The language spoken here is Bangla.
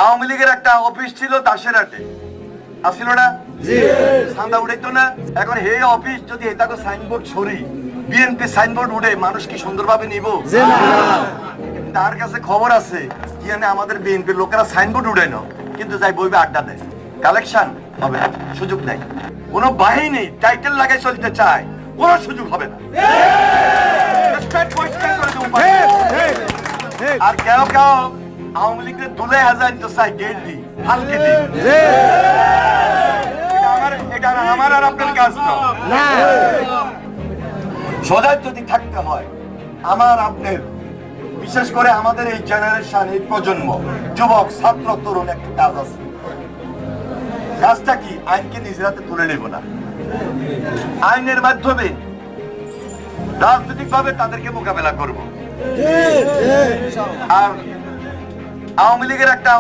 আওয়ামী লীগের একটা অফিস ছিল দাসেরহাটে, আসছিল না? চাঁদা উঠাইতো না? এখন হে অফিস যদি এটাকে সাইনবোর্ড ছড়ি, বিএনপি সাইনবোর্ড উঠে, মানুষ কি সুন্দরভাবে নিব? তার কাছে খবর আছে কি জানে আমাদের বিএনপির লোকেরা সাইনবোর্ড উঠে না, কিন্তু যাই বইবে আড্ডা দেয়, কালেকশন হবে না, সুযোগ নেই। কোন বাহিনী টাইটেল লাগাই চলতে চায়, কোন সুযোগ হবে না। আর কেউ কেউ আওয়ামী লীগের দুলে হাজার তো চাই গেট দি হালকে দি, এটা আমার আর আপনার কাজ না। সজাগ যদি থাকতে হয়, আমার আপনার, বিশেষ করে আমাদের এই জেনারেশন, এই প্রজন্ম, যুবক, ছাত্র, তরুণ, একটা কাজ আছে। কাজটা কি? আইনকে নিজের হাতে তুলে নেব না, আইনের মাধ্যমে রাজনৈতিক ভাবে তাদেরকে মোকাবেলা করব। আর আওয়ামী লীগের একটা